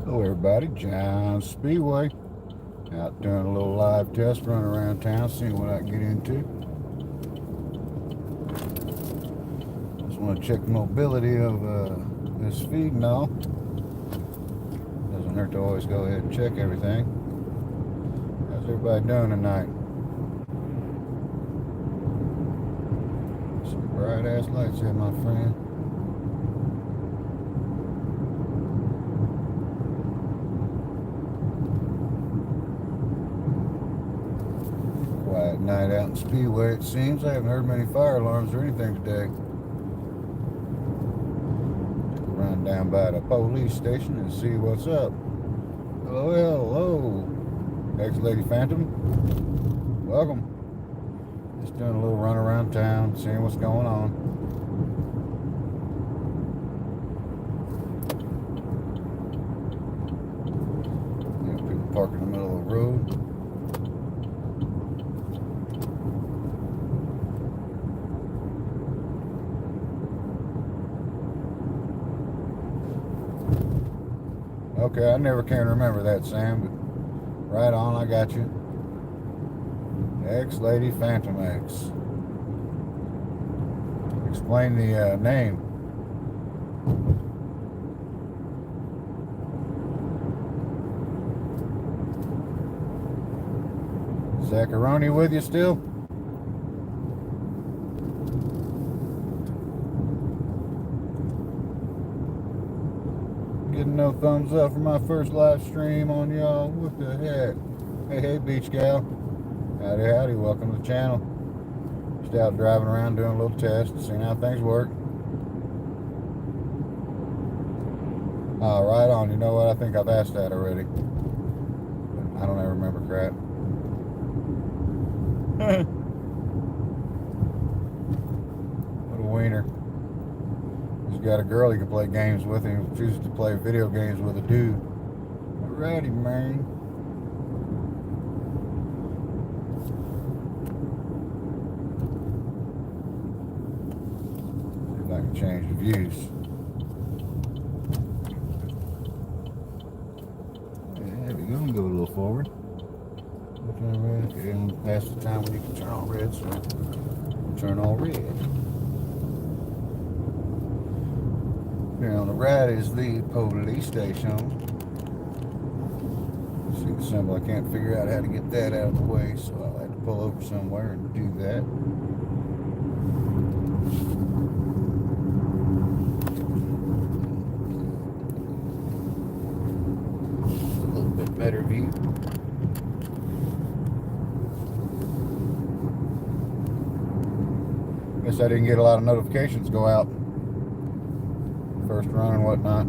Hello everybody, John Speedway. Out doing a little live test run around town, seeing what I can get into. Just want to check the mobility of this feed and all. Doesn't hurt to always go ahead and check everything. How's everybody doing tonight? Some bright ass lights here, my friend. Quiet night out in Speedway, it seems. I haven't heard many fire alarms or anything today. Run down by the police station and see what's up. Hello, hello, ex-Lady Phantom. Welcome. Just doing a little run around town, seeing what's going on. People park in the middle of the road. Okay, I never can remember that, Sam, but right on, I got you. Ex-Lady Phantom X. Explain the name. Zacharoni with you still? Getting no thumbs up for my first live stream on y'all. What the heck? Hey, beach gal. Howdy, howdy. Welcome to the channel. Just out driving around doing a little test, seeing how things work. Right on. You know what? I think I've asked that already. I don't ever remember crap. What a wiener. He's got a girl he can play games with, and he chooses to play video games with a dude. Alrighty, man. See if I can change the views. There we go. Go a little forward. Turn red. And past the time when you can turn on red, so turn on red. Here on the right is the police station. See the symbol? I can't figure out how to get that out of the way, so I'll have to pull over somewhere and do that. A little bit better view. Guess I didn't get a lot of notifications go out. First run and whatnot.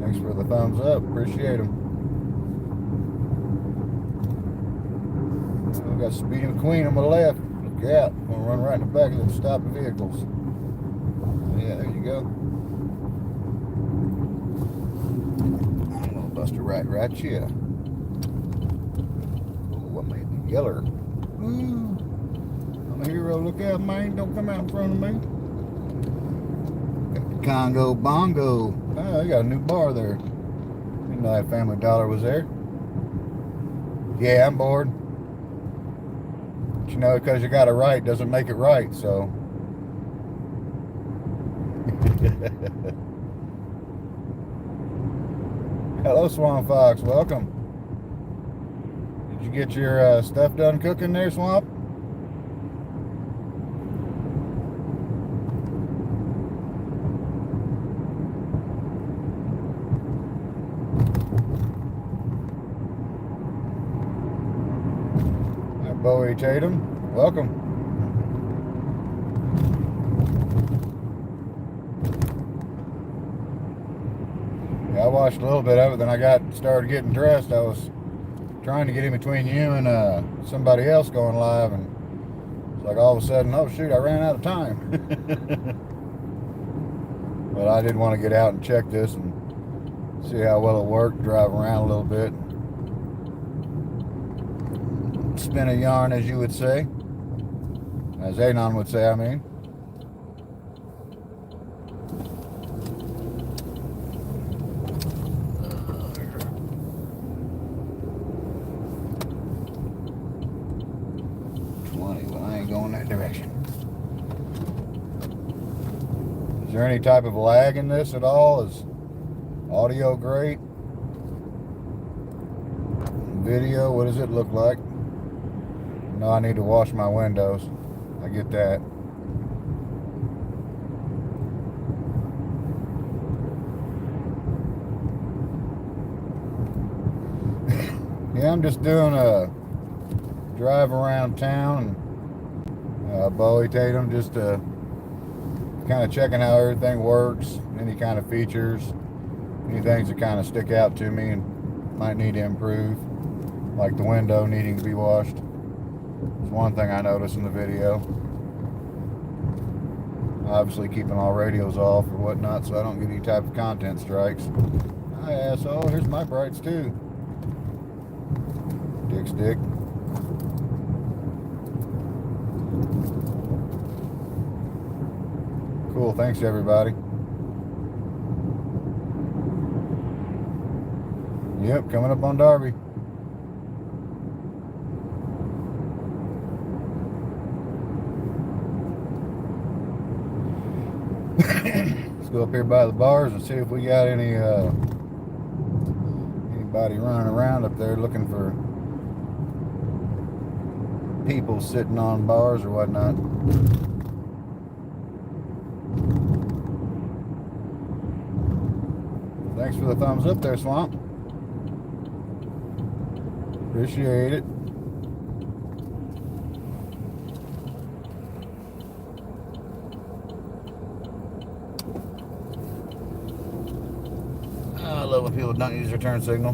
Thanks for the thumbs up. Appreciate them. We got Speedy McQueen on my left. Look out. I'm going to run right in the back of them stopping vehicles. Yeah, there you go. I'm going to bust a right here. Oh, what made me yeller? Ooh. I'm a hero. Look out, man. Don't come out in front of me. Congo Bongo. Oh, they got a new bar there. Didn't know that Family Dollar was there. Yeah, I'm bored. But you know, because you got it right doesn't make it right, so. Hello, Swamp Fox. Welcome. Did you get your stuff done cooking there, Swamp? Bowie Tatum, welcome. Yeah, I watched a little bit of it, then I started getting dressed. I was trying to get in between you and somebody else going live, and it's like all of a sudden, oh shoot, I ran out of time. But I did want to get out and check this and see how well it worked, drive around a little bit. Spin a yarn, as you would say. As Anon would say, I mean. Is there any type of lag in this at all? Is audio great? Video, what does it look like? No, I need to wash my windows. I get that. Yeah, I'm just doing a drive around town, Bowie Tatum, just kind of checking how everything works, any kind of features, any things that kind of stick out to me and might need to improve, like the window needing to be washed. It's one thing I noticed in the video. Obviously keeping all radios off or whatnot so I don't get any type of content strikes. Hi asshole, here's my brights too. Dick stick. Cool, thanks everybody. Yep, coming up on Darby. Let's go up here by the bars and see if we got any anybody running around up there looking for people sitting on bars or whatnot. Thanks for the thumbs up there, Swamp. Appreciate it. I love when people don't use their turn signal.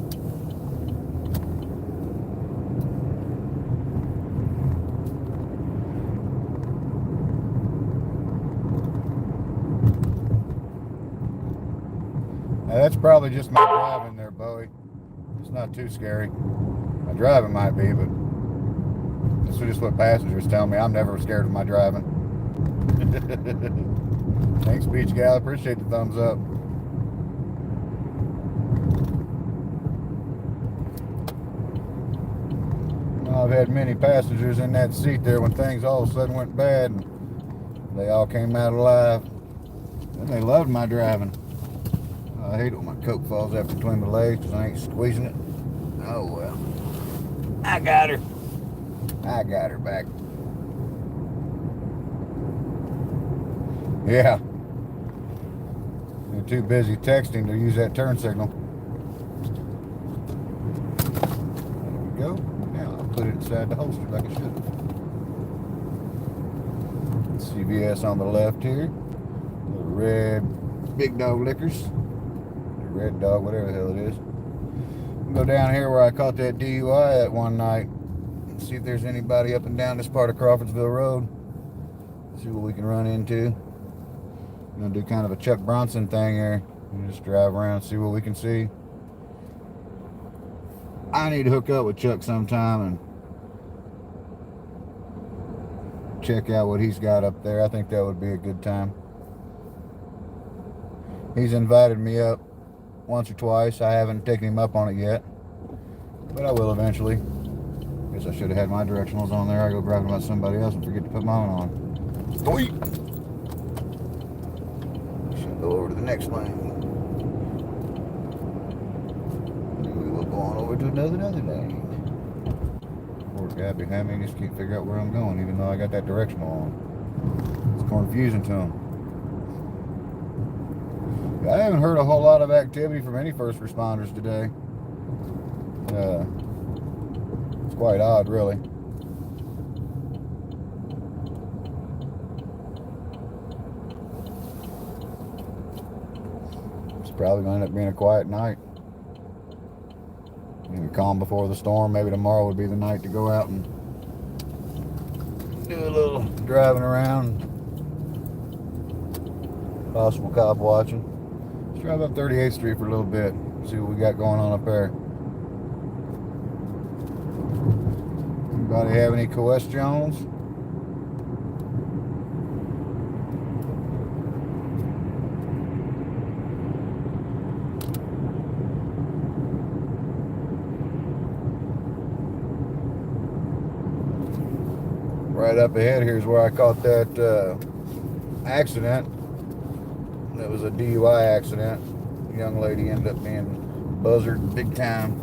Now, that's probably just my driving there, Bowie. It's not too scary. My driving might be, but this is just what passengers tell me. I'm never scared of my driving. Thanks, Beach Gal. Appreciate the thumbs up. I've had many passengers in that seat there when things all of a sudden went bad and they all came out alive. And they loved my driving. I hate it when my Coke falls out between my legs because I ain't squeezing it. Oh well. I got her. I got her back. Yeah. You're too busy texting to use that turn signal. There we go. Now I'll put it inside the holster like I should have. CVS on the left here. The red Big Dog Liquors. Red Dog, whatever the hell it is. Go down here where I caught that DUI at one night. See if there's anybody up and down this part of Crawfordsville Road. See what we can run into. I'm gonna do kind of a Chuck Bronson thing here. Just drive around and see what we can see. I need to hook up with Chuck sometime and check out what he's got up there. I think that would be a good time. He's invited me up once or twice. I haven't taken him up on it yet, but I will eventually. Guess I should have had my directionals on there. I go bragging about somebody else and forget to put mine on. Sweet. Should go over to the next lane. We will go on over to another lane. Poor guy behind me just can't figure out where I'm going, even though I got that directional on. It's confusing to him. I haven't heard a whole lot of activity from any first responders today. It's quite odd, really. It's probably going to end up being a quiet night. Maybe calm before the storm. Maybe tomorrow would be the night to go out and do a little driving around. Possible cop watching. Let's drive up 38th Street for a little bit. See what we got going on up there. Anybody have any questions? Right up ahead here's where I caught that accident. That was a DUI accident. The young lady ended up being buzzard big time.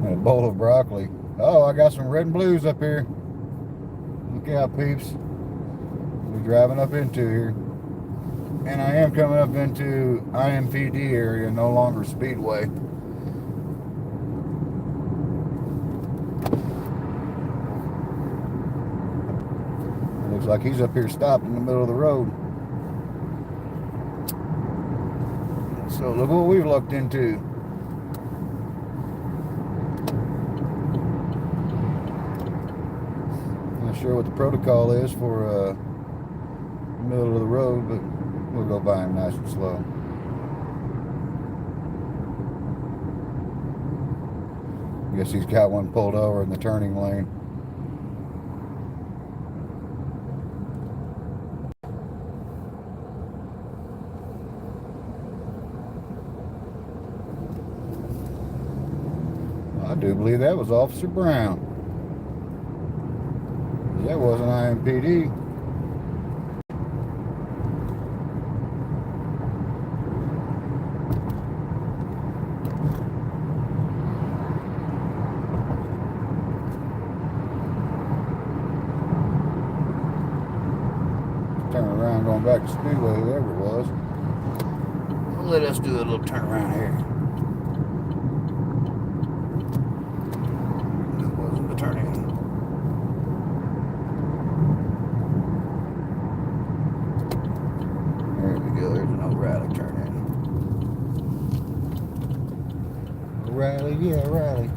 And a bowl of broccoli. Oh, I got some red and blues up here. Look out, peeps. We're driving up into here. And I am coming up into IMPD area, no longer Speedway. Looks like he's up here stopped in the middle of the road. So look what we've looked into. Not sure what the protocol is for middle of the road, but we'll go by him nice and slow. Guess he's got one pulled over in the turning lane. I do believe that was Officer Brown. That wasn't IMPD. Turn around, going back to Speedway, whoever it was. Let us do a little turn around here. That wasn't the turn in. There we go, there's an O'Reilly turn in. O'Reilly, yeah, O'Reilly.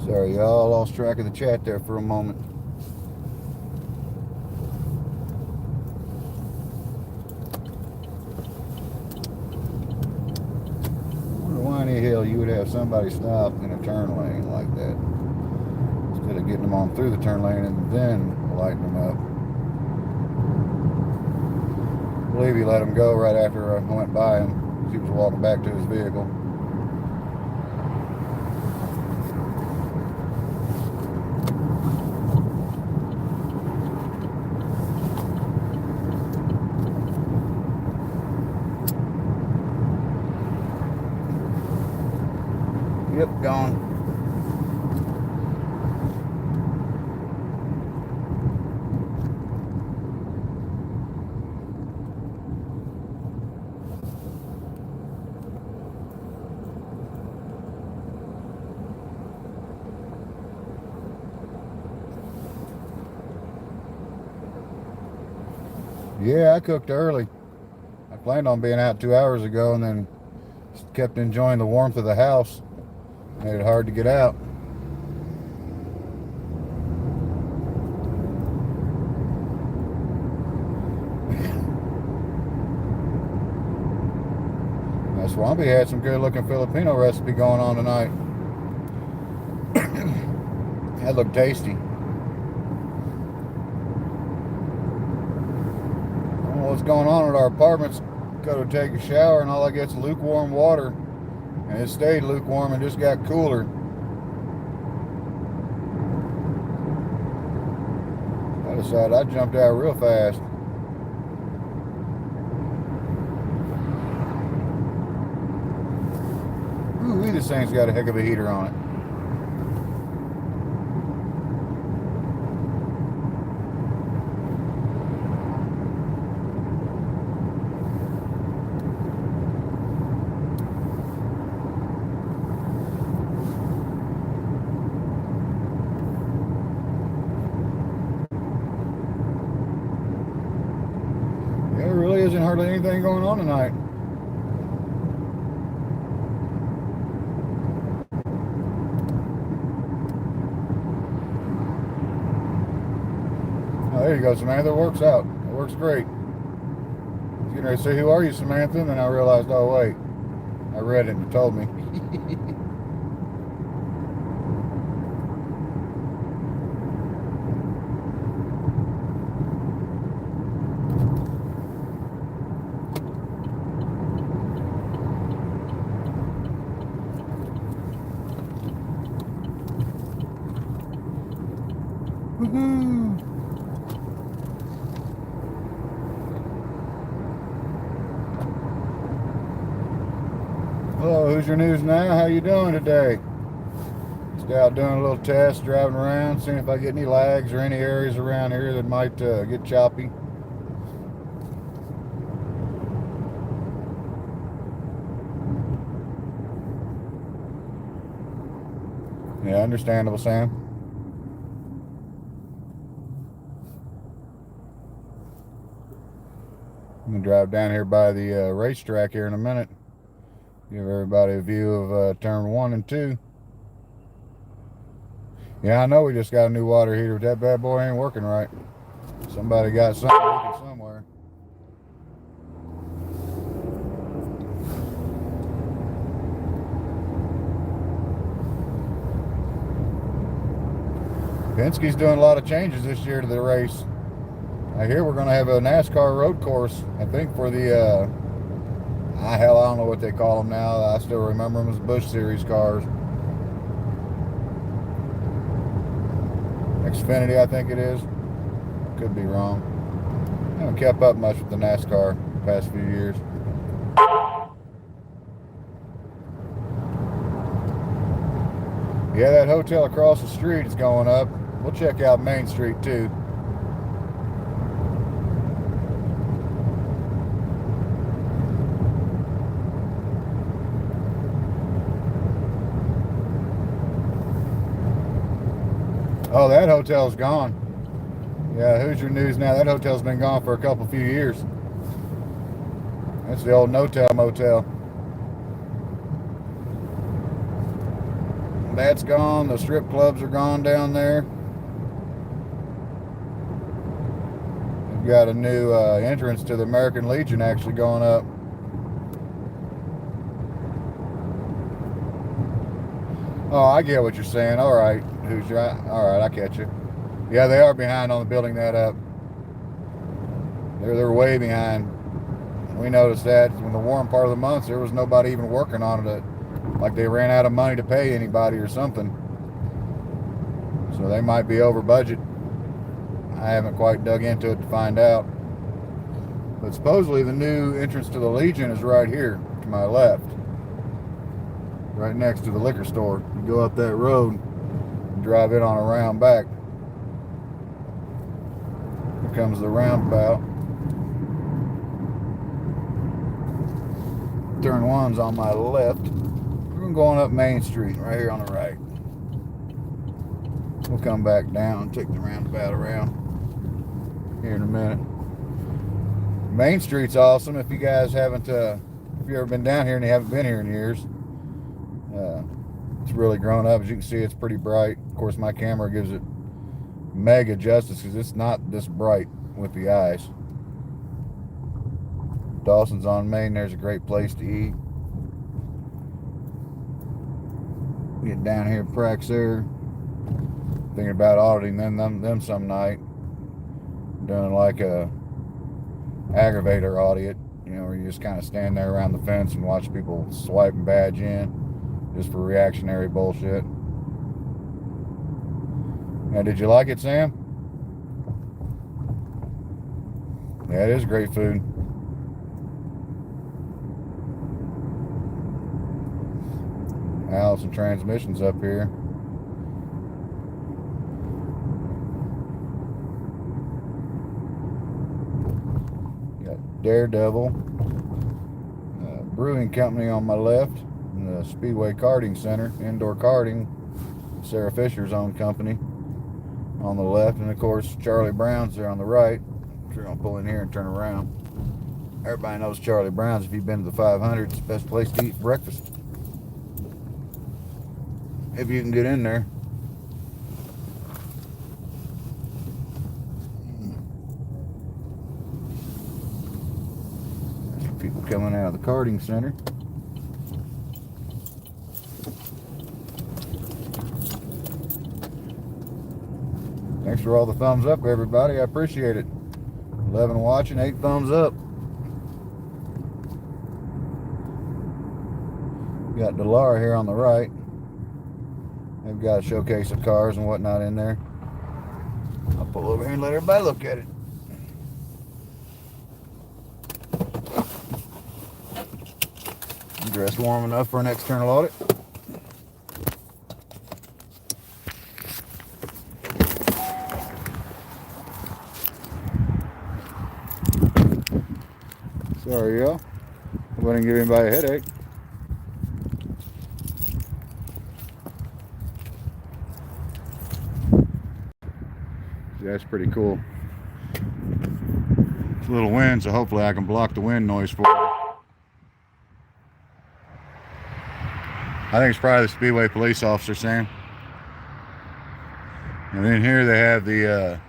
Sorry, y'all, lost track of the chat there for a moment. I wonder why in the hell you would have somebody stop in a turn lane like that instead of getting them on through the turn lane and then lighting them up. I believe he let him go right after I went by him as he was walking back to his vehicle. Yep, gone. Yeah, I cooked early. I planned on being out 2 hours ago and then kept enjoying the warmth of the house. Made it hard to get out. Now, Swampy had some good looking Filipino recipe going on tonight. That looked tasty. I don't know what's going on at our apartments. Go to take a shower and all I get is lukewarm water. And it stayed lukewarm and just got cooler. I decided I jumped out real fast. Ooh, this thing's got a heck of a heater on it. There really isn't hardly anything going on tonight. Oh, there you go, Samantha. It works out. It works great. I was getting ready to say, who are you, Samantha? And then I realized, oh, wait. I read it and it told me. who's your news now? How you doing today? Just out doing a little test, driving around, seeing if I get any lags or any areas around here that might get choppy. Yeah, understandable, Sam. I'm going to drive down here by the racetrack here in a minute. Give everybody a view of turn 1 and 2. Yeah, I know we just got a new water heater, but that bad boy ain't working right. Somebody got something leaking somewhere. Penske's doing a lot of changes this year to the race. I hear we're going to have a NASCAR road course, I think, for the, hell, I don't know what they call them now. I still remember them as Busch Series cars. Xfinity, I think it is. Could be wrong. I haven't kept up much with the NASCAR the past few years. Yeah, that hotel across the street is going up. We'll check out Main Street too. Oh, that hotel's gone. Yeah, who's your news now? That hotel's been gone for a few years. That's the old no-tell motel. That's gone. The strip clubs are gone down there. We've got a new entrance to the American Legion actually going up. Oh, I get what you're saying. All right, all right, I catch you. Yeah, they are behind on the building that up. They're way behind. We noticed that in the warm part of the months, there was nobody even working on it. Like they ran out of money to pay anybody or something. So they might be over budget. I haven't quite dug into it to find out. But supposedly the new entrance to the Legion is right here to my left. Right next to the liquor store. You go up that road and drive in on a round back. Here comes the roundabout. Turn 1's on my left. We're going up Main Street right here on the right. We'll come back down and take the roundabout around here in a minute. Main Street's awesome. If you guys haven't, if you've ever been down here and you haven't been here in years, it's really grown up. As you can see, it's pretty bright. Of course, my camera gives it mega justice because it's not this bright with the eyes. Dawson's on Main. There's a great place to eat. Get down here, Praxair. Thinking about auditing them some night. Doing like a aggravator audit, you know, where you just kind of stand there around the fence and watch people swipe and badge in just for reactionary bullshit. Now, did you like it, Sam? Yeah, it is great food. Allison Transmissions up here. Got Daredevil Brewing Company on my left, and the Speedway Karting Center, indoor karting, Sarah Fisher's own company on the left, and of course Charlie Brown's there on the right. We're gonna pull in here and turn around. Everybody knows Charlie Brown's. If you've been to the 500, it's the best place to eat breakfast. If you can get in there. There's people coming out of the karting center. Thanks for all the thumbs up, everybody. I appreciate it. 11 watching, 8 thumbs up. Got Dalara here on the right. They've got a showcase of cars and whatnot in there. I'll pull over here and let everybody look at it. Dressed warm enough for an external audit. Sorry, y'all. I wouldn't give anybody a headache. That's pretty cool. It's a little wind, so hopefully I can block the wind noise for you. I think it's probably the Speedway police officer, Sam. And in here they have the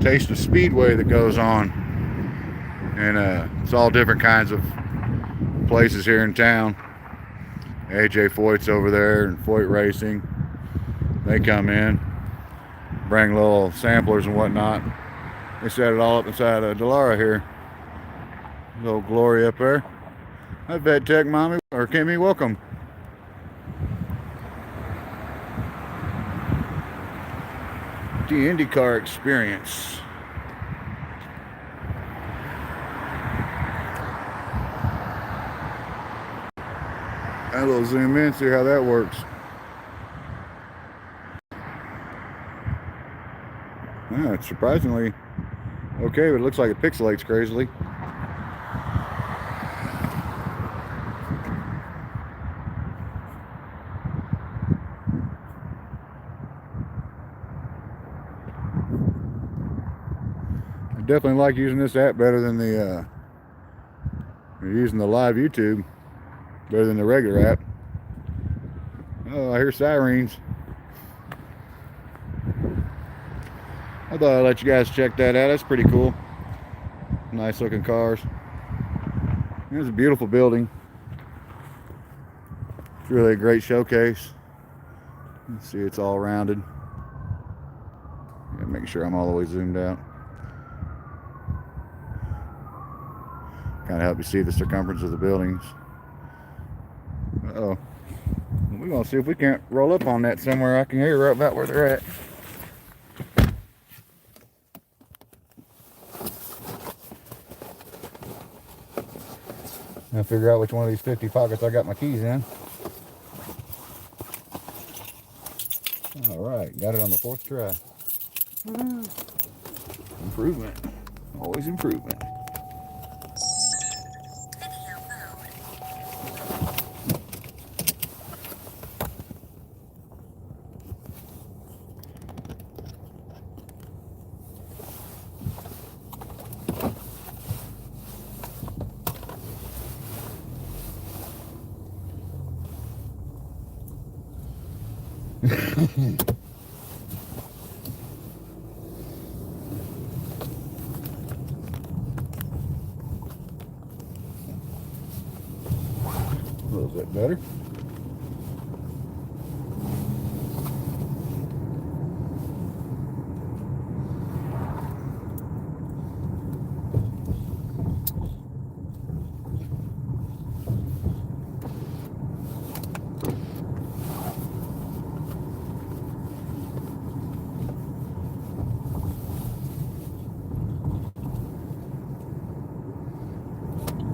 Taste of Speedway that goes on. And it's all different kinds of places here in town. AJ Foyt's over there and Foyt Racing. They come in, bring little samplers and whatnot. They set it all up inside of Dalara here. Little Glory up there. Hi, Vet Tech Mommy, or Kimmy, welcome. The IndyCar experience. A little zoom in, see how that works. Yeah, it's surprisingly okay, but it looks like it pixelates crazily. I definitely like using this app better than the using the live YouTube, better than the regular app. Oh, I hear sirens. I thought I'd let you guys check that out. That's pretty cool. Nice looking cars. It's a beautiful building. It's really a great showcase. Let's see, it's all rounded. Make sure I'm all the way zoomed out. Kind of help you see the circumference of the buildings. Uh-oh. We're gonna see if we can't roll up on that somewhere. I can hear right about where they're at. I'll figure out which one of these 50 pockets I got my keys in. Alright, got it on the 4th try. Improvement. Always improvement. A little bit better.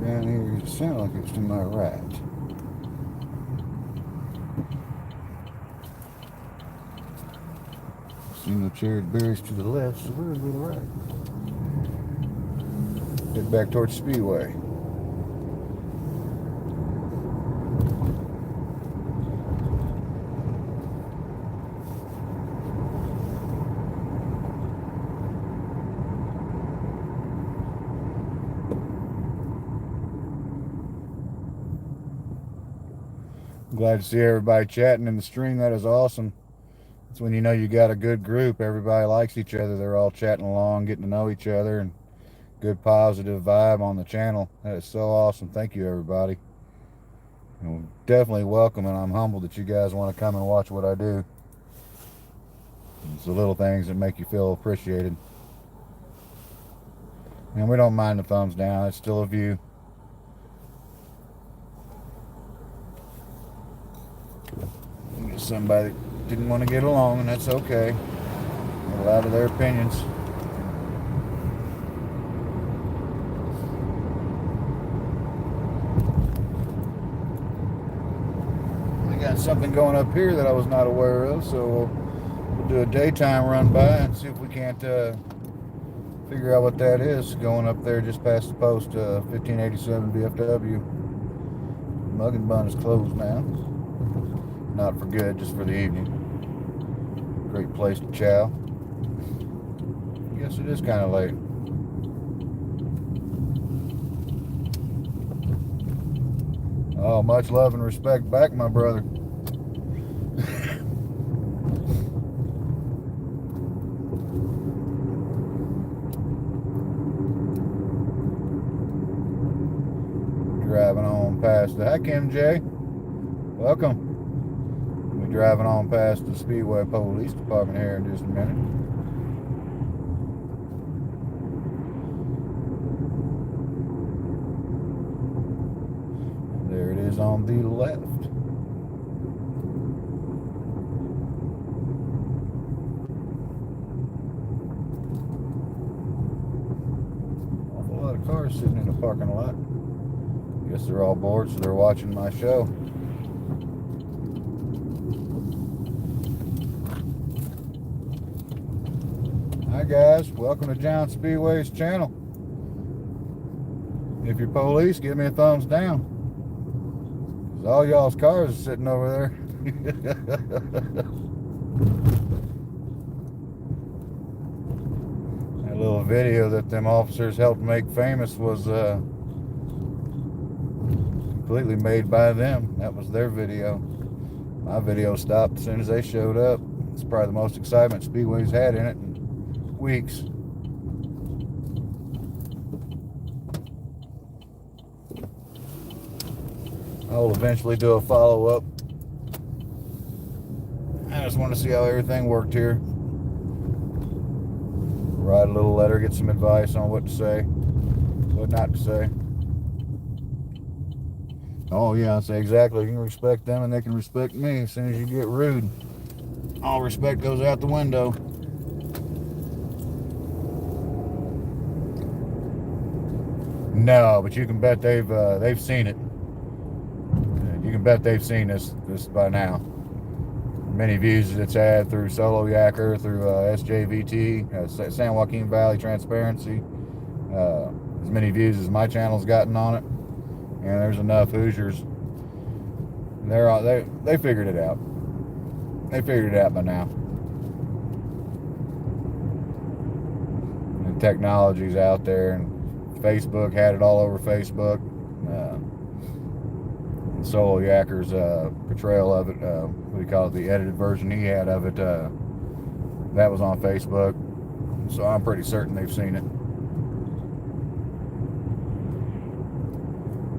Down here, it sounds like it's to my right. See no cherried berries to the left, so we're to the right. Head back towards Speedway. Glad to see everybody chatting in the stream. That is awesome. That's when you know you got a good group. Everybody likes each other. They're all chatting along, getting to know each other, and good positive vibe on the channel. That is so awesome. Thank you, everybody. And definitely welcome, and I'm humbled that you guys want to come and watch what I do. It's the little things that make you feel appreciated. And we don't mind the thumbs down. It's still a view. Somebody that didn't want to get along, and that's okay. They're allowed to their opinions. sense something going up here that I was not aware of, so we'll do a daytime run by and see if we can't figure out what that is going up there just past the post. 1587 VFW. Mug and Bun is closed now. Not for good, just for the evening. Great place to chow. I guess it is kind of late. Oh, much love and respect back, my brother. Driving on past the... Hi, Kim J. Welcome. We'll be driving on past the Speedway Police Department here in just a minute. There it is on the left. Awful lot of cars sitting in the parking lot. Guess they're all bored, so they're watching my show. Hi guys, welcome to John Speedway's channel. If you're police, give me a thumbs down. Cause all y'all's cars are sitting over there. That little video that them officers helped make famous was completely made by them. That was their video. My video stopped as soon as they showed up. It's probably the most excitement Speedway's had in it in weeks. I will eventually do a follow-up. I just want to see how everything worked here. Write a little letter, get some advice on what to say, what not to say. Oh yeah, I say exactly. You can respect them and they can respect me. As soon as you get rude, all respect goes out the window. No, but you can bet they've seen it. You can bet they've seen this by now. Many views that it's had through Solo Yacker, through SJVT, San Joaquin Valley Transparency. As many views as my channel's gotten on it. And there's enough Hoosiers. They figured it out. They figured it out by now. And technology's out there, and Facebook had it all over Facebook. And Solo Yacker's portrayal of it, what do you call it, the edited version he had of it, that was on Facebook. So I'm pretty certain they've seen it.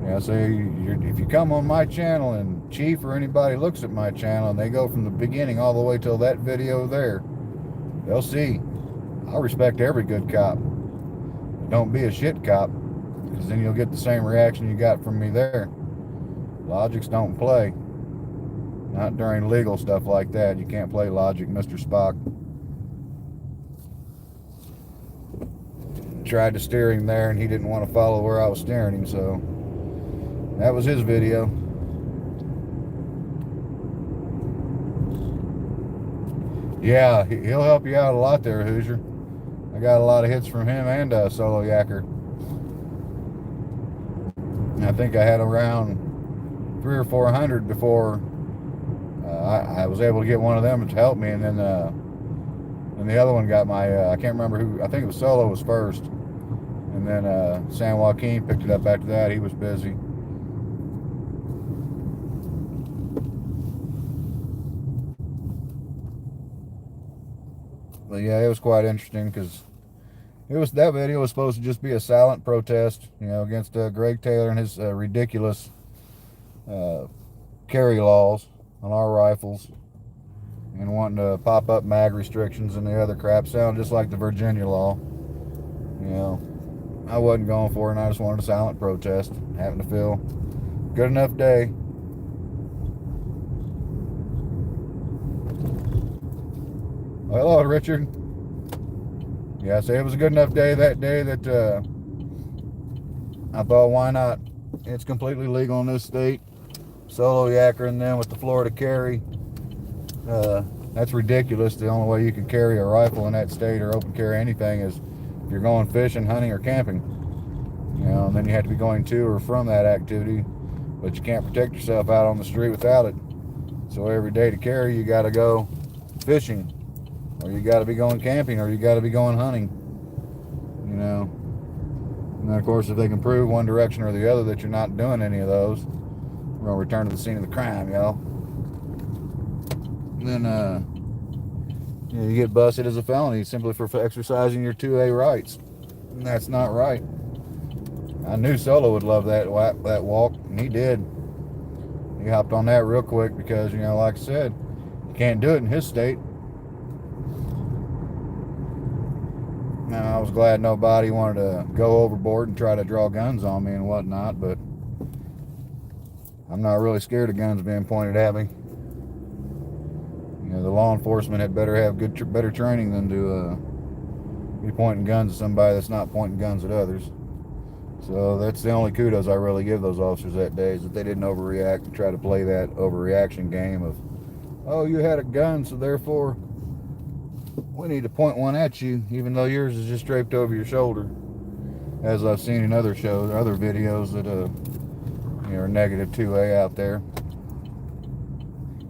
Yeah, so if you come on my channel and Chief or anybody looks at my channel and they go from the beginning all the way till that video there, they'll see I respect every good cop. Don't be a shit cop, because then you'll get the same reaction you got from me there. Logics don't play. Not during legal stuff like that. You can't play logic, Mr. Spock. Tried to steer him there and he didn't want to follow where I was steering him, so that was his video. Yeah, he'll help you out a lot there, Hoosier. I got a lot of hits from him and Solo Yacker. I think I had around 300 or 400 before I was able to get one of them to help me, and then the other one got my I can't remember who. I think it was Solo was first, and then San Joaquin picked it up after that. He was busy. But yeah, it was quite interesting because that video was supposed to just be a silent protest, you know, against Greg Taylor and his ridiculous carry laws on our rifles, and wanting to pop up mag restrictions and the other crap. Sound just like the Virginia law. You know, I wasn't going for it, and I just wanted a silent protest. Happened to feel good enough day. Hello, Richard. Yeah, so it was a good enough day that day that I thought, why not? It's completely legal in this state. solo yakkering them with the Florida carry. That's ridiculous. The only way you can carry a rifle in that state or open carry anything is if you're going fishing, hunting, or camping. You know, and then you have to be going to or from that activity, but you can't protect yourself out on the street without it. So every day to carry, you got to go fishing, or you got to be going camping, or you got to be going hunting. You know, and then of course, if they can prove one direction or the other that you're not doing any of those, we're gonna return to the scene of the crime, y'all. Then you know, you get busted as a felony simply for exercising your 2A rights, and that's not right. I knew Solo would love that walk, and he did. He hopped on that real quick because, you know, like I said, you can't do it in his state. Now, I was glad nobody wanted to go overboard and try to draw guns on me and whatnot, but I'm not really scared of guns being pointed at me. You know, the law enforcement had better have better training than to be pointing guns at somebody that's not pointing guns at others. So that's the only kudos I really give those officers that day, is that they didn't overreact and try to play that overreaction game of, oh, you had a gun, so therefore we need to point one at you, even though yours is just draped over your shoulder. As I've seen in other shows, other videos that you know, are negative 2A out there.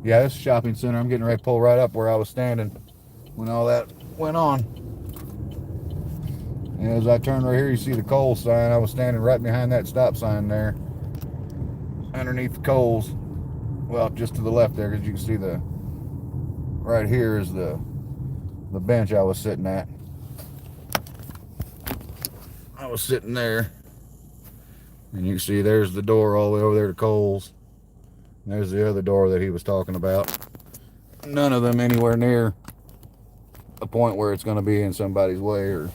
Yeah, this shopping center, I'm getting ready to pull right up where I was standing when all that went on. And as I turn right here, you see the Kohl's sign. I was standing right behind that stop sign there, underneath the Kohl's. Well, just to the left there, because you can see the, right here is the bench I was sitting at. I was sitting there, and you can see there's the door all the way over there to Kohl's. And there's the other door that he was talking about. None of them anywhere near a point where it's going to be in somebody's way or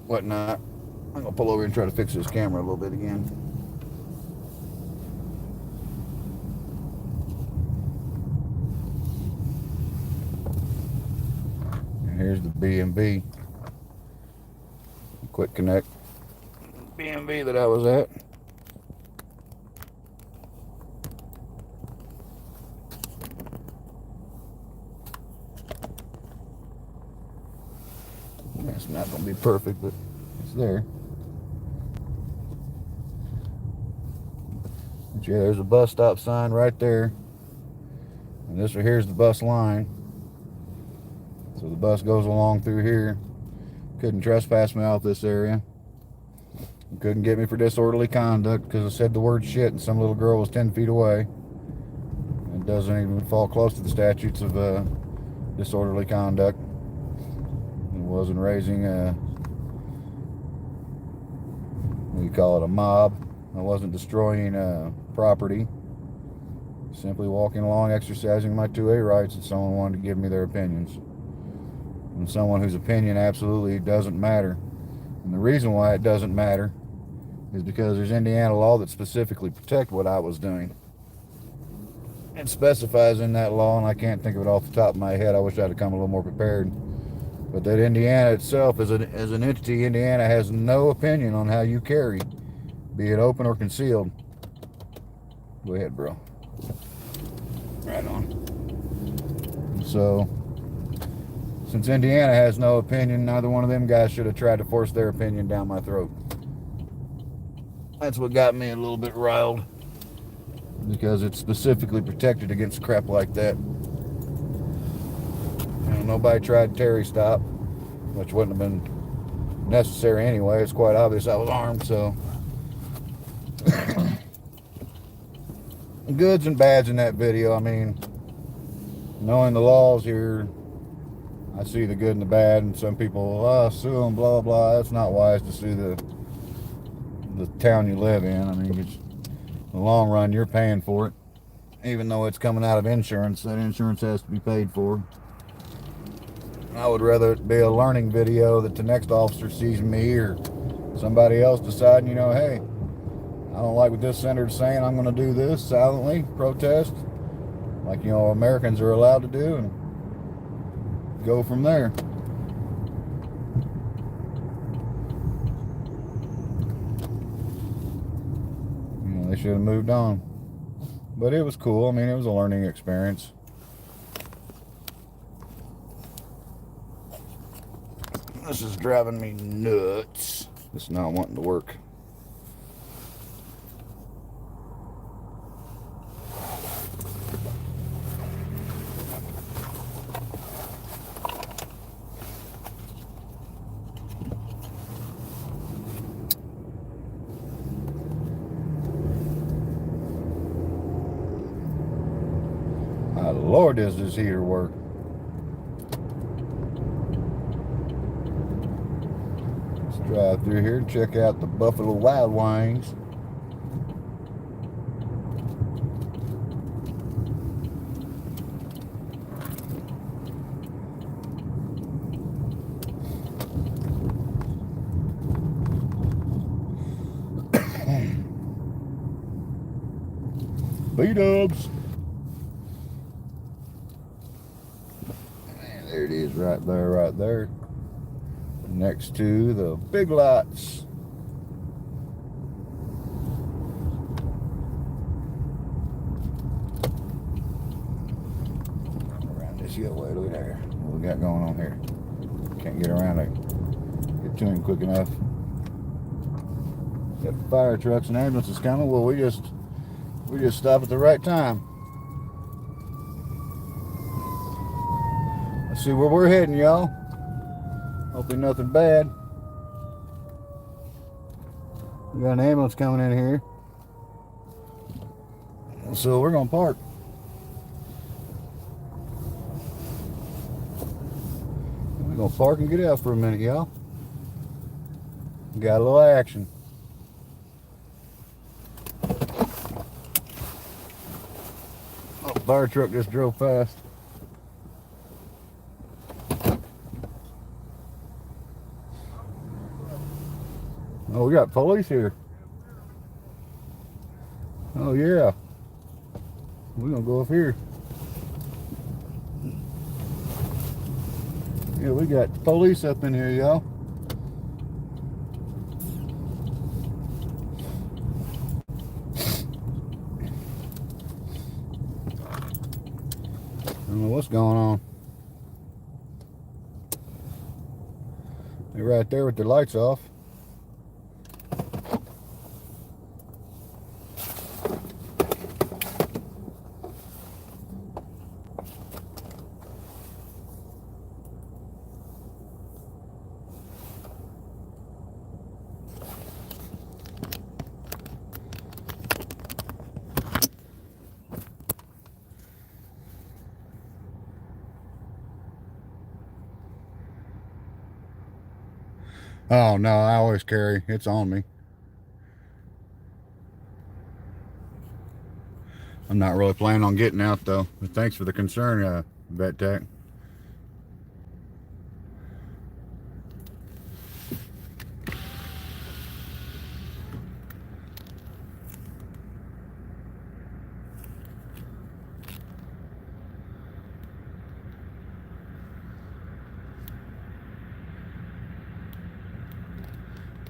whatnot. I'm going to pull over and try to fix this camera a little bit again. And here's the B&B. Quick Connect B&B that I was at. It's not going to be perfect, but it's there. But yeah, there's a bus stop sign right there. And this right here is the bus line. So the bus goes along through here. Couldn't trespass me out this area. Couldn't get me for disorderly conduct because I said the word shit and some little girl was 10 feet away. It doesn't even fall close to the statutes of disorderly conduct. Wasn't raising what do you call it, a mob. I wasn't destroying property. Simply walking along, exercising my 2A rights, and someone wanted to give me their opinions. And someone whose opinion absolutely doesn't matter. And the reason why it doesn't matter is because there's Indiana law that specifically protect what I was doing. It specifies in that law, and I can't think of it off the top of my head. I wish I'd have come a little more prepared. But that Indiana itself, as an entity, Indiana has no opinion on how you carry, be it open or concealed. Go ahead, bro. Right on. So, since Indiana has no opinion, neither one of them guys should have tried to force their opinion down my throat. That's what got me a little bit riled, because it's specifically protected against crap like that. Nobody tried Terry stop, which wouldn't have been necessary anyway. It's quite obvious I was armed, so. Goods and bads in that video. I mean, knowing the laws here, I see the good and the bad, and some people, sue them, blah, blah. It's not wise to sue the town you live in. I mean, in the long run, you're paying for it. Even though it's coming out of insurance, that insurance has to be paid for. I would rather it be a learning video that the next officer sees me or somebody else deciding, you know, hey, I don't like what this senator's saying, I'm going to do this silently, protest, like, you know, Americans are allowed to do, and go from there. You know, they should have moved on. But it was cool. I mean, it was a learning experience. This is driving me nuts. It's not wanting to work. My Lord, does this heater work? Let's drive through here and check out the Buffalo Wild Wings. B-dubs. There it is, right there, next to the Big Lots. Around this hill way, look at there. What we got going on here? Can't get around it. Get to him quick enough. Got fire trucks and ambulances coming. Well, we just stop at the right time. Let's see where we're heading, y'all. Hopefully nothing bad. We got an ambulance coming in here. So we're gonna park. We're gonna park and get out for a minute, y'all. Got a little action. Oh, fire truck just drove past. Oh, we got police here. Oh yeah. We're gonna go up here. Yeah, we got police up in here, y'all. I don't know what's going on. They're right there with their lights off. Oh no, I always carry. It's on me. I'm not really planning on getting out though. But thanks for the concern, Vet Tech.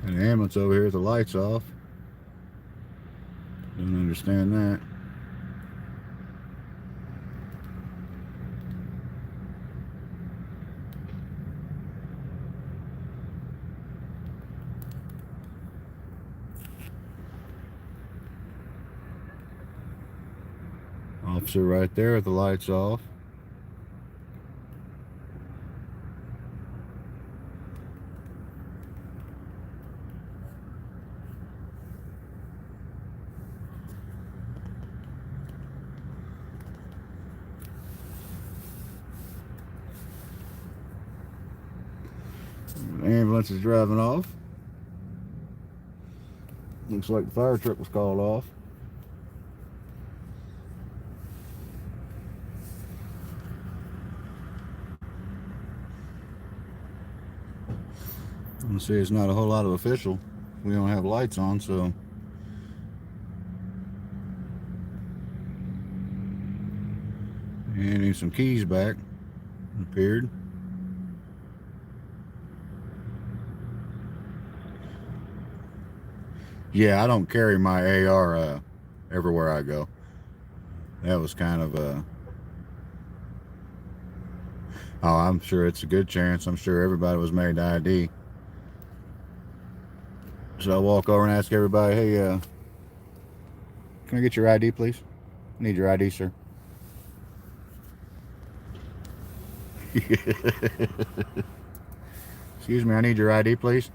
And the ambulance over here with the lights off. Don't understand that. Officer right there with the lights off. The ambulance is driving off. Looks like the fire truck was called off. I'm gonna say it's not a whole lot of official. We don't have lights on, so. And need some keys back. Appeared. Yeah, I don't carry my AR everywhere I go. That was kind of a... Oh, I'm sure it's a good chance. I'm sure everybody was made to ID. So I walk over and ask everybody, hey, can I get your ID, please? I need your ID, sir. Excuse me, I need your ID, please.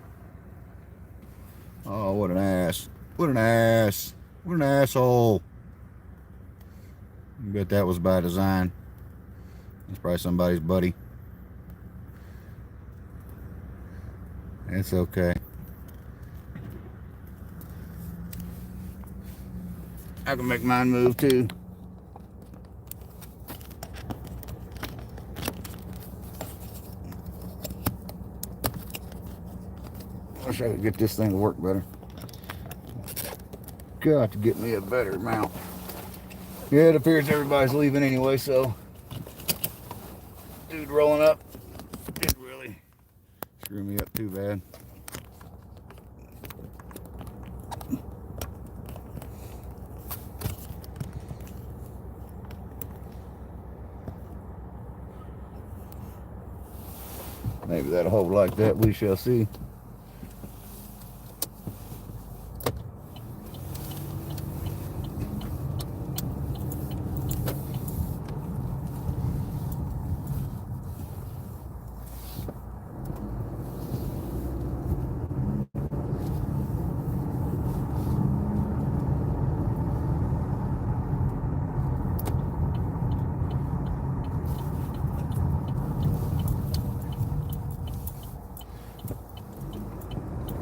Oh, what an ass. What an ass. What an asshole. I bet that was by design. That's probably somebody's buddy. It's okay. I can make mine move too. Wish I could get this thing to work better. Got to get me a better mount. Yeah, it appears everybody's leaving anyway, so dude rolling up didn't really screw me up too bad. Maybe that'll hold like that, we shall see.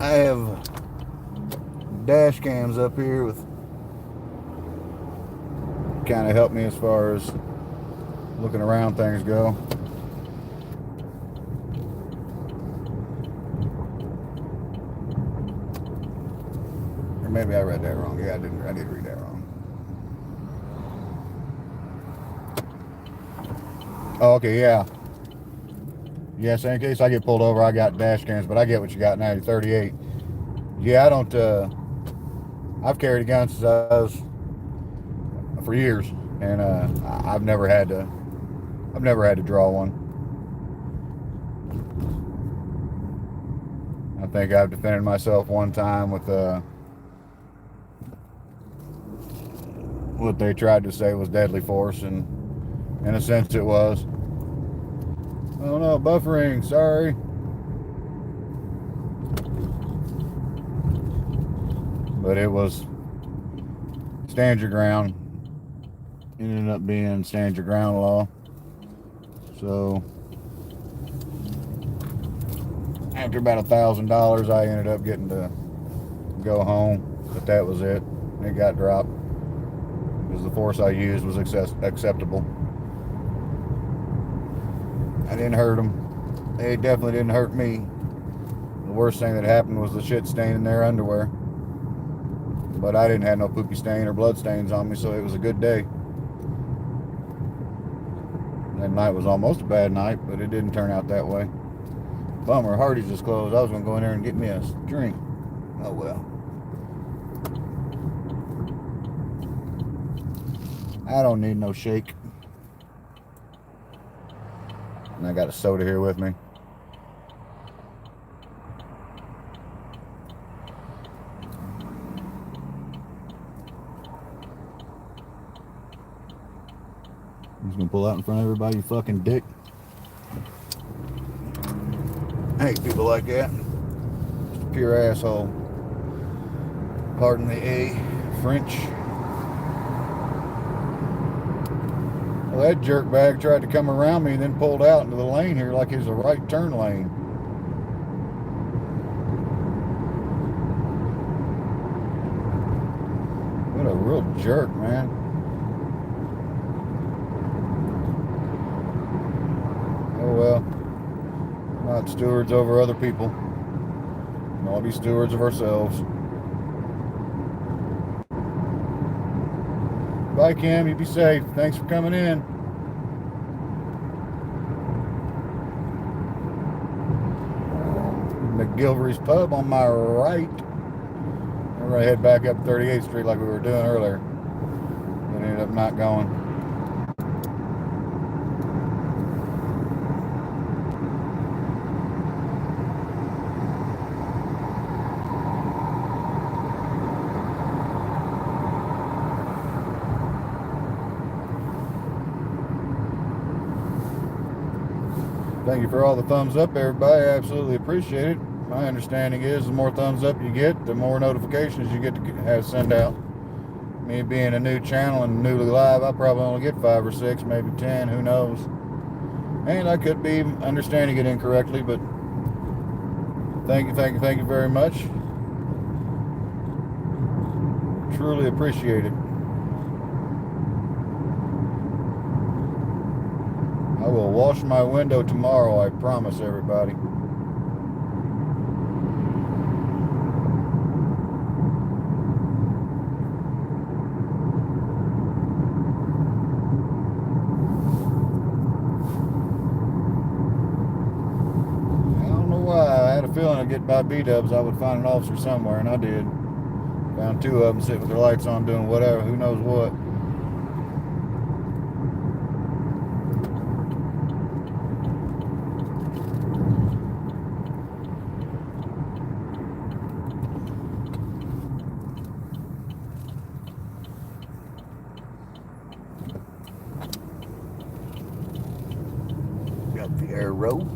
I have dash cams up here with kind of help me as far as looking around things go. Or maybe I read that wrong. Yeah, I did read that wrong. Oh, okay, yeah. Yeah, so in case I get pulled over, I got dash cams, but I get what you got now, you're 38. Yeah, I don't, I've carried a gun since I was, for years, and I've never had to draw one. I think I've defended myself one time with what they tried to say was deadly force, and in a sense it was. Oh no, buffering, sorry. But it was stand your ground. It ended up being stand your ground law. So after about $1,000, I ended up getting to go home, but that was it. It got dropped because the force I used was acceptable. I didn't hurt them. They definitely didn't hurt me. The worst thing that happened was the shit stain in their underwear. But I didn't have no poopy stain or blood stains on me, so it was a good day. That night was almost a bad night, but it didn't turn out that way. Bummer, Hardee's is closed. I was going to go in there and get me a drink. Oh well. I don't need no shake. And I got a soda here with me. I'm just gonna pull out in front of everybody, you fucking dick. I hate people like that. Just a pure asshole. Pardon the A, French. Well, that jerkbag tried to come around me and then pulled out into the lane here like it was a right turn lane. What a real jerk, man. Oh well. We're not stewards over other people. We'll all be stewards of ourselves. Bye, Cam. You be safe. Thanks for coming in. McGilvery's Pub on my right. We're going to head back up 38th Street like we were doing earlier. But ended up not going. Thank you for all the thumbs up, everybody. I absolutely appreciate it. My understanding is the more thumbs up you get, the more notifications you get to have send out. Me being a new channel and newly live, I probably only get 5 or 6, maybe 10, who knows. And I could be understanding it incorrectly, but thank you very much. Truly appreciate it. I will wash my window tomorrow, I promise everybody. I don't know why. I had a feeling I'd get by B-dubs, I would find an officer somewhere, and I did. Found 2 of them sitting with their lights on doing whatever, who knows what. Got the arrow.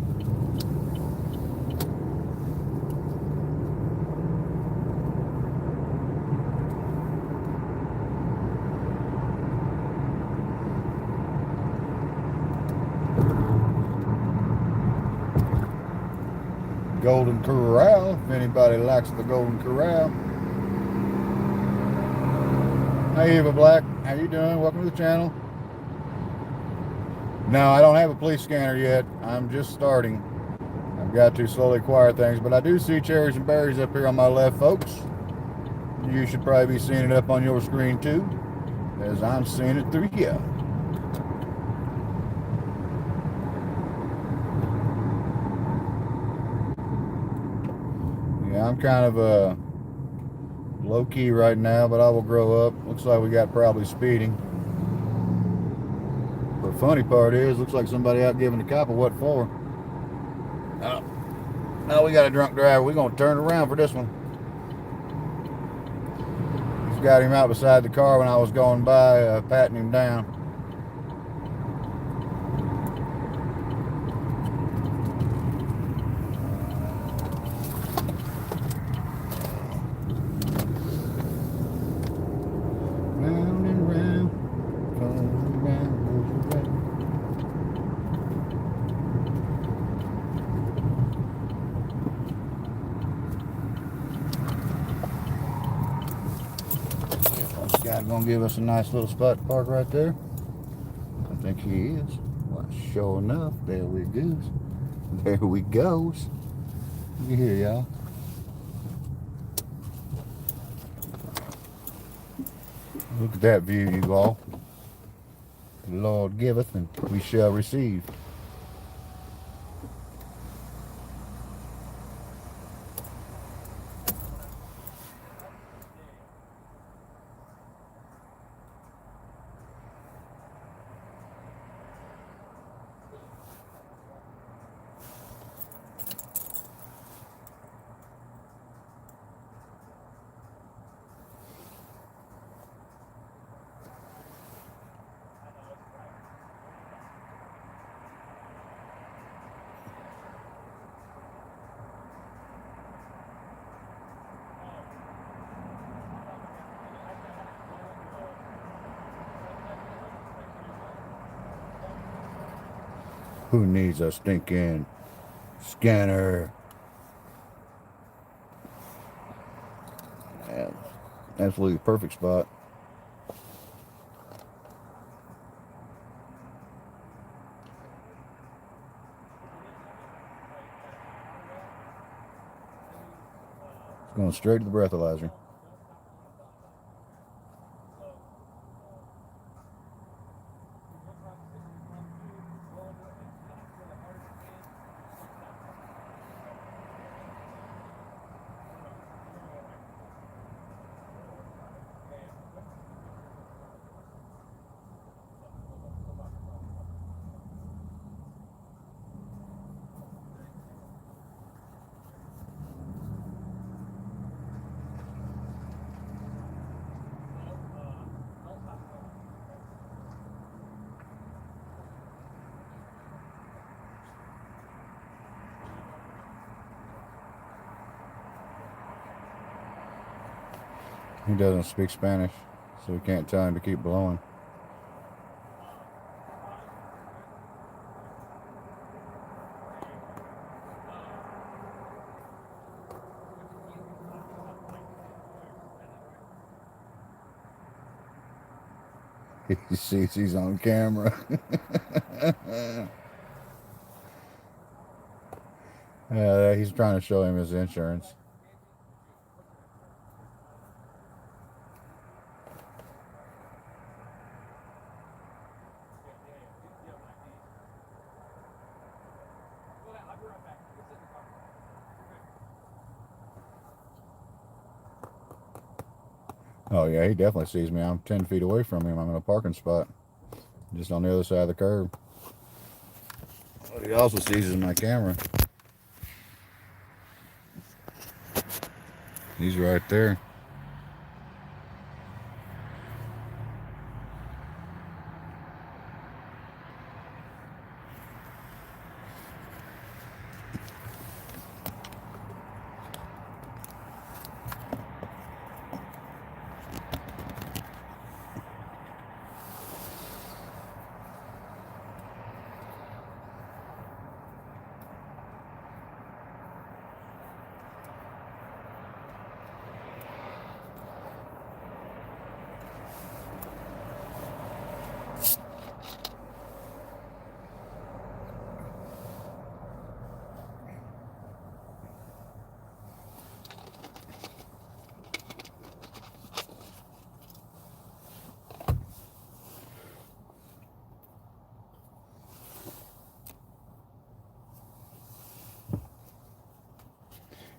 Golden Corral, if anybody likes the Golden Corral. Hey Eva Black, how you doing? Welcome to the channel. No, I don't have a police scanner yet. I'm just starting. I've got to slowly acquire things, but I do see cherries and berries up here on my left, folks. You should probably be seeing it up on your screen too, as I'm seeing it through here. Yeah, I'm kind of low-key right now, but I will grow up. Looks like we got probably speeding. The funny part is, looks like somebody out giving the cop a what for. Oh, we got a drunk driver. We're going to turn around for this one. He's got him out beside the car when I was going by, patting him down. Round and round, going round, goes around. This guy's gonna give us a nice little spot to park right there. I think he is. Well, sure enough, there we goes. There we goes. Look here, y'all. Look at that view, you all. The Lord giveth, and we shall receive. Who needs a stinking scanner? Yeah, absolutely perfect spot. It's going straight to the breathalyzer. He doesn't speak Spanish, so we can't tell him to keep blowing. He sees he's on camera. He's trying to show him his insurance. Oh yeah, he definitely sees me. I'm 10 feet away from him. I'm in a parking spot, just on the other side of the curb. What he also sees is my camera. He's right there.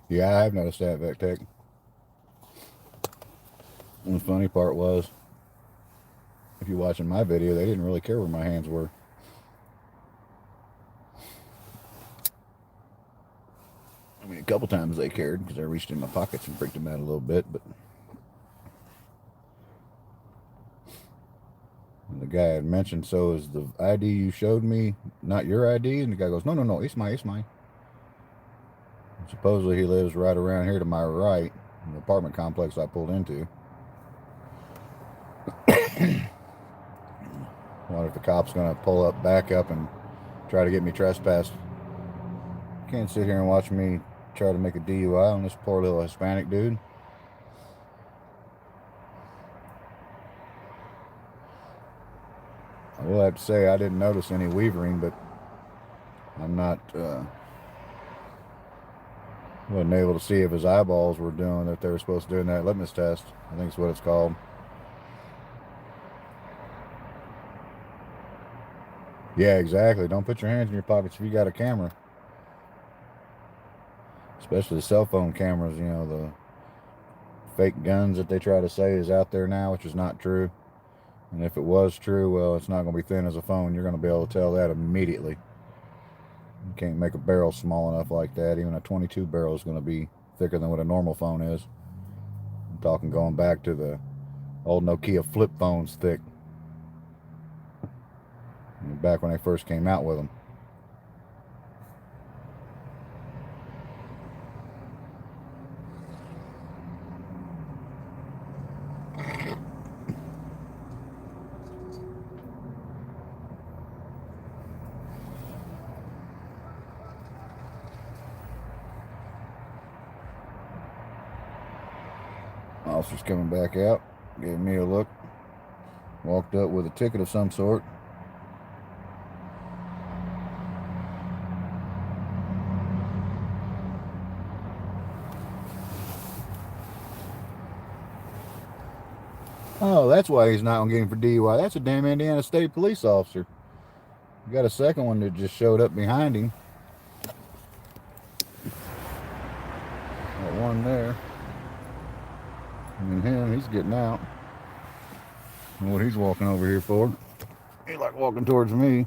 Yeah, I have noticed that, Vectech. And the funny part was, if you're watching my video, they didn't really care where my hands were. I mean, a couple times they cared because I reached in my pockets and freaked them out a little bit, but and the guy had mentioned, so is the ID you showed me not your ID? And the guy goes, no, no, no, it's mine, it's mine. And supposedly he lives right around here to my right, in the apartment complex I pulled into. Wonder if the cop's gonna pull up, back up, and try to get me trespassed. Can't sit here and watch me try to make a DUI on this poor little Hispanic dude. I will have to say I didn't notice any weavering, but I'm not wasn't able to see if his eyeballs were doing what they were supposed to do in that litmus test. I think it's what it's called. Yeah, exactly. Don't put your hands in your pockets if you got a camera. Especially the cell phone cameras, you know, the fake guns that they try to say is out there now, which is not true. And if it was true, well, it's not going to be thin as a phone. You're going to be able to tell that immediately. You can't make a barrel small enough like that. Even a 22 barrel is going to be thicker than what a normal phone is. I'm talking going back to the old Nokia flip phones thick. Back when they first came out with them. Officer's coming back out, gave me a look, walked up with a ticket of some sort. Oh, that's why he's not going to get him for DUI. That's a damn Indiana State police officer. We got a second one that just showed up behind him. Got one there. And him, he's getting out. And what he's walking over here for. He's like walking towards me.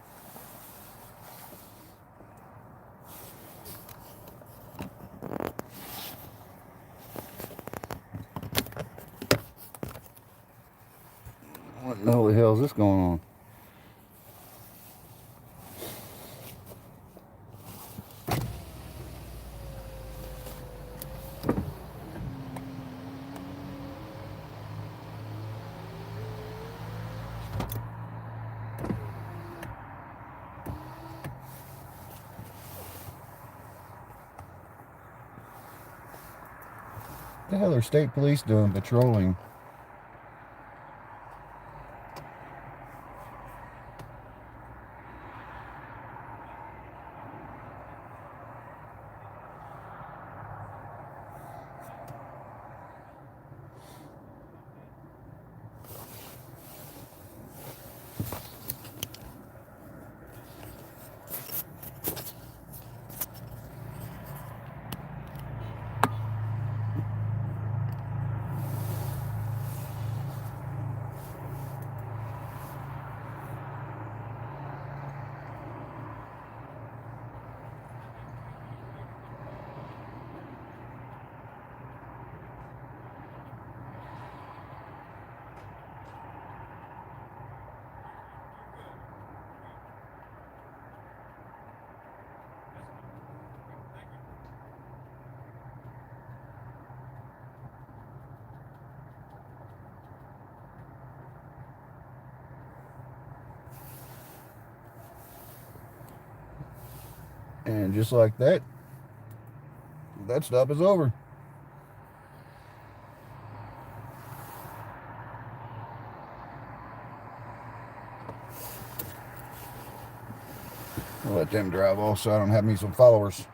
What the holy hell is this going on? The hell are state police doing patrolling? And just like that, that stop is over. I'll let them drive off so I don't have me some followers.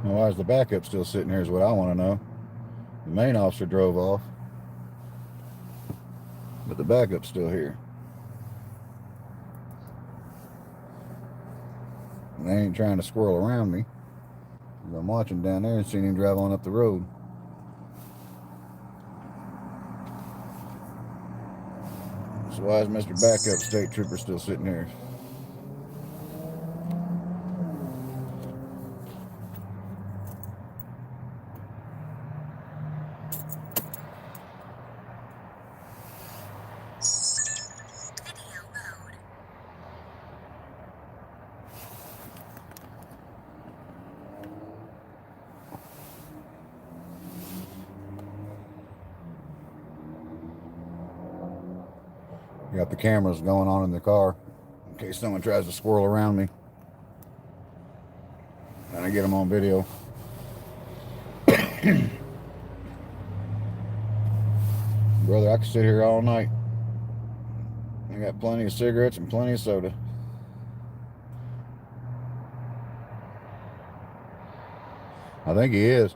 Now, why is the backup still sitting here is what I want to know. The main officer drove off, but the backup's still here. And they ain't trying to squirrel around me. I'm watching down there and seeing him drive on up the road. So why is Mr. Backup State Trooper still sitting here? Got the cameras going on in the car in case someone tries to squirrel around me. And I get them on video. Brother, I could sit here all night. I got plenty of cigarettes and plenty of soda. I think he is.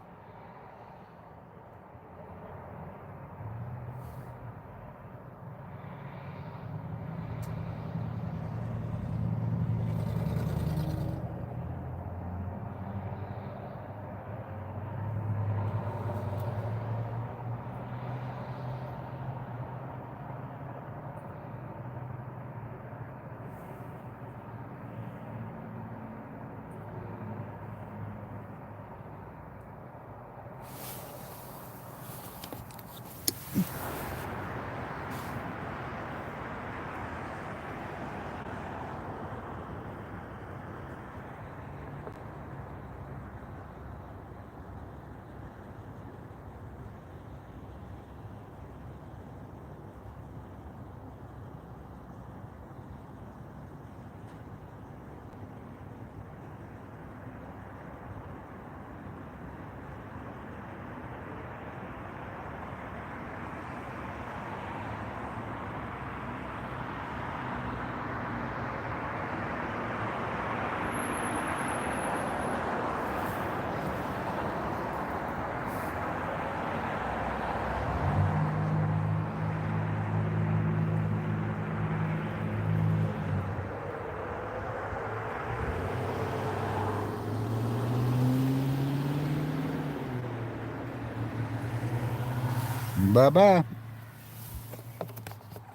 Bye-bye.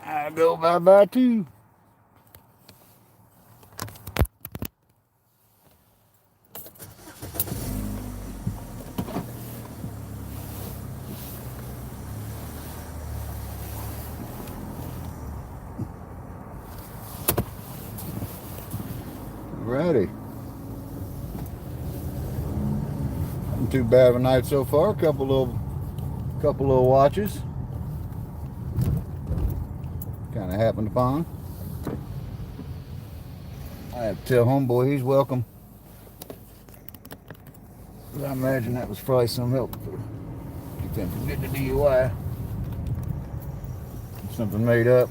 I go bye-bye too. Alrighty. Not too bad of a night so far. Couple little watches. Kind of happened upon. I have to tell homeboy he's welcome. I imagine that was probably some help for keep them from getting a DUI. Something made up.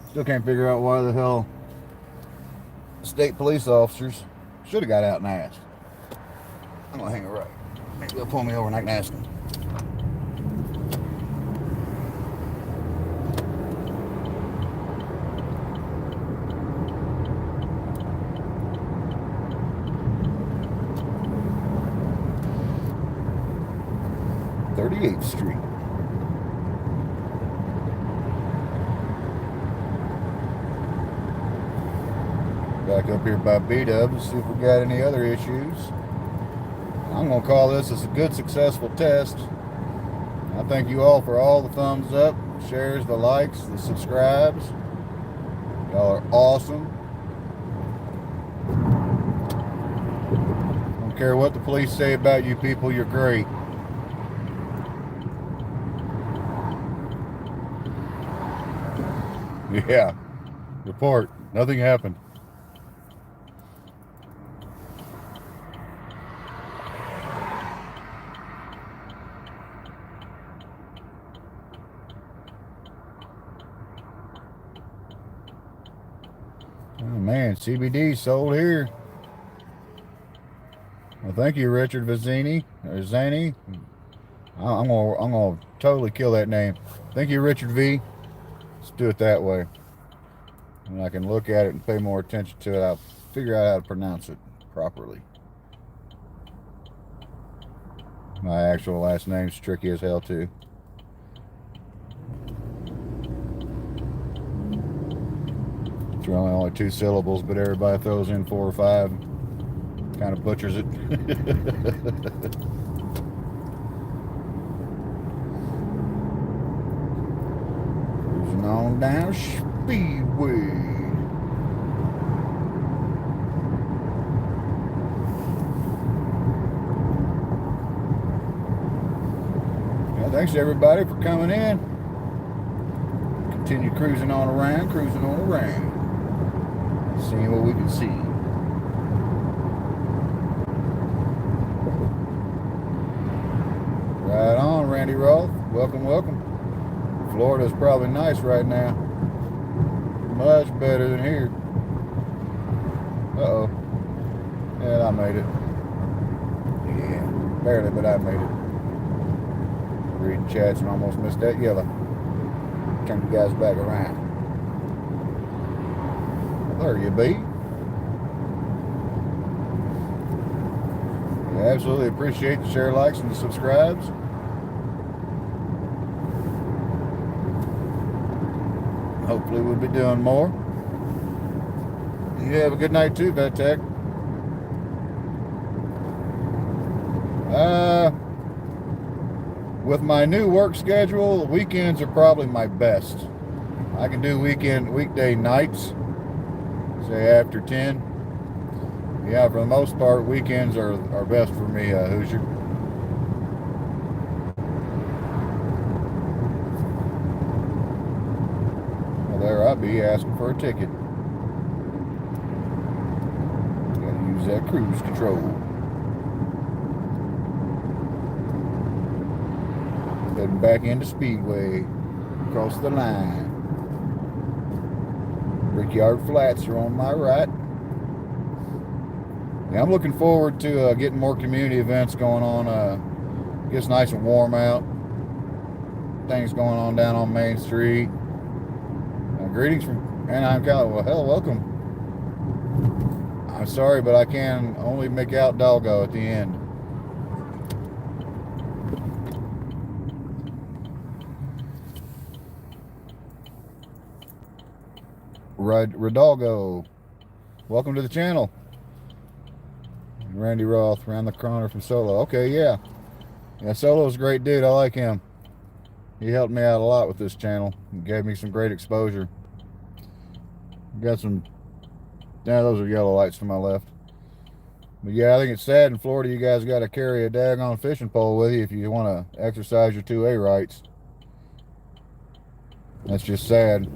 Still can't figure out why the hell state police officers should have got out and asked. I'm gonna hang it right. Maybe they'll pull me over and I can ask them. Street. Back up here by B-Dub to see if we got any other issues. I'm going to call this as a good, successful test. I thank you all for all the thumbs up, shares, the likes, the subscribes. Y'all are awesome. Don't care what the police say about you people, you're great. Yeah, report. Nothing happened. Oh man, CBD sold here. Well, thank you, Richard Vizzini or Zani. I'm gonna totally kill that name. Thank you, Richard V. Let's do it that way. And I can look at it and pay more attention to it. I'll figure out how to pronounce it properly. My actual last name's tricky as hell too. It's really only 2 syllables, but everybody throws in 4 or 5. Kind of butchers it. Cruising on down Speedway. Thanks everybody for coming in. Continue cruising on around, seeing what we can see. Right on, Randy Roth. Welcome, welcome. Florida's probably nice right now. Much better than here. Uh-oh. Yeah, I made it. Yeah, barely, but I made it. Reading chats and almost missed that yellow. Turn you guys back around. There you be. I absolutely appreciate the share, likes, and the subscribes. Hopefully we'll be doing more. You have a good night too, Vet Tech. With my new work schedule, the weekends are probably my best. I can do weekday nights, say after 10. Yeah, for the most part, weekends are best for me, Hoosier. Well, there I be asking for a ticket. Gotta use that cruise control. Heading back into Speedway, across the line. Brickyard Flats are on my right. Yeah, I'm looking forward to getting more community events going on. It gets nice and warm out. Things going on down on Main Street. Greetings from Anaheim, California. Well, hell, welcome. I'm sorry, but I can only make out Doggo at the end. Ridalgo. Welcome to the channel. Randy Roth around the corner from Solo. Okay, yeah. Yeah, Solo's a great dude. I like him. He helped me out a lot with this channel. He gave me some great exposure. Got some... Yeah, those are yellow lights to my left. But yeah, I think it's sad in Florida you guys got to carry a daggone fishing pole with you if you want to exercise your 2A rights. That's just sad.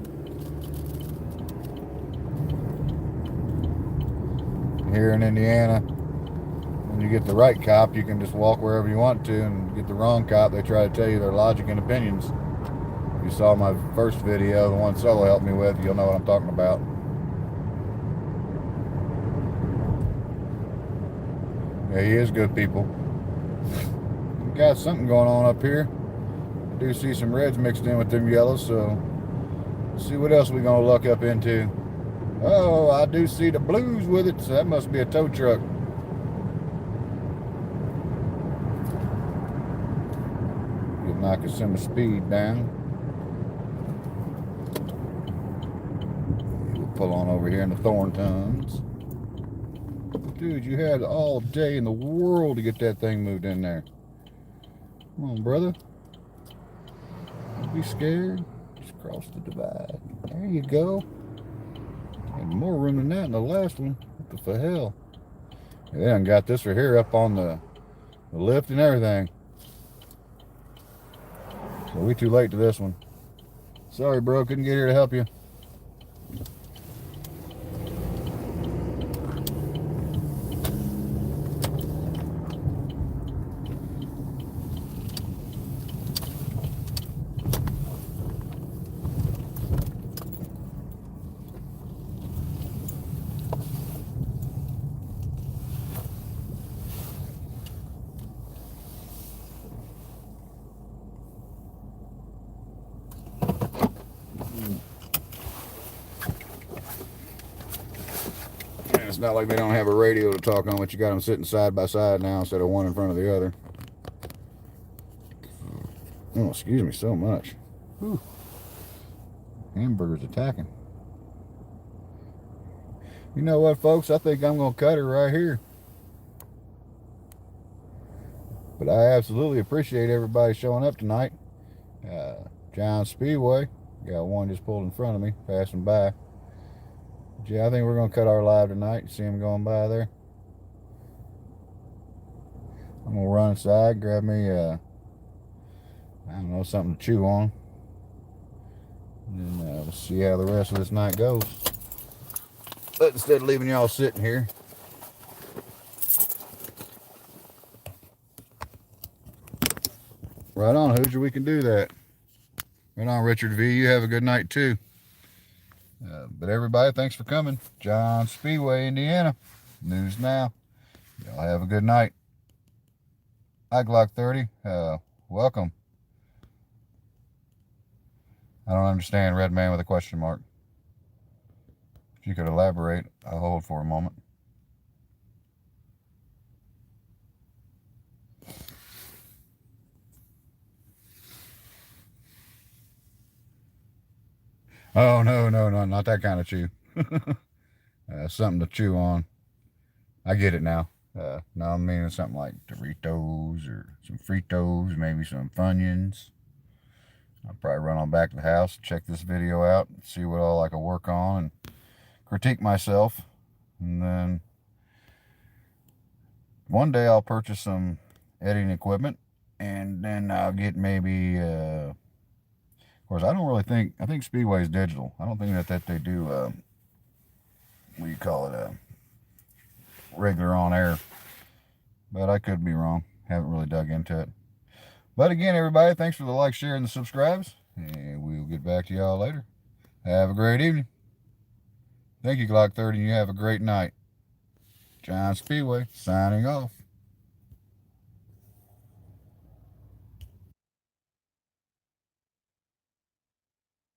Here in Indiana, when you get the right cop, you can just walk wherever you want to, and get the wrong cop, they try to tell you their logic and opinions. If you saw my first video, the one Solo helped me with, you'll know what I'm talking about. Yeah, he is good, people. We got something going on up here. I do see some reds mixed in with them yellows, so let's see what else we're gonna look up into. Oh, I do see the blues with it, so that must be a tow truck. Get my Kissimmee speed down. We'll pull on over here in the Thorntons. Dude, you had all day in the world to get that thing moved in there. Come on, brother. Don't be scared. Just cross the divide. There you go. Had more room than that in the last one. What the hell? They done got this right here up on the lift and everything. So we too late to this one. Sorry, bro. Couldn't get here to help you. It's not like they don't have a radio to talk on, but you got them sitting side by side now instead of one in front of the other. Oh, excuse me so much. Whew. Hamburger's attacking. You know what, folks? I think I'm going to cut her right here. But I absolutely appreciate everybody showing up tonight. John Speedway. Got one just pulled in front of me, passing by. Yeah, I think we're going to cut our live tonight. You see him going by there? I'm going to run inside, grab me, I don't know, something to chew on. And then we'll see how the rest of this night goes. But instead of leaving y'all sitting here, right on, Hoosier, we can do that. Right on, Richard V. You have a good night, too. But everybody, thanks for coming. John Speedway, Indiana. News now. Y'all have a good night. Glock 30. Welcome. I don't understand. Red man with a question mark. If you could elaborate, I'll hold for a moment. Oh, no, not that kind of chew. Something to chew on. I get it now. No, I'm meaning something like Doritos or some Fritos, maybe some Funyuns. I'll probably run on back to the house, check this video out, see what all I can work on, and critique myself. And then one day I'll purchase some editing equipment, and then I'll get maybe... Of course, I don't really think, I think Speedway is digital. I don't think that they do, what do you call it, regular on air. But I could be wrong. Haven't really dug into it. But again, everybody, thanks for the like, share, and the subscribes. And we'll get back to y'all later. Have a great evening. Thank you, Glock 30, and you have a great night. John Speedway, signing off.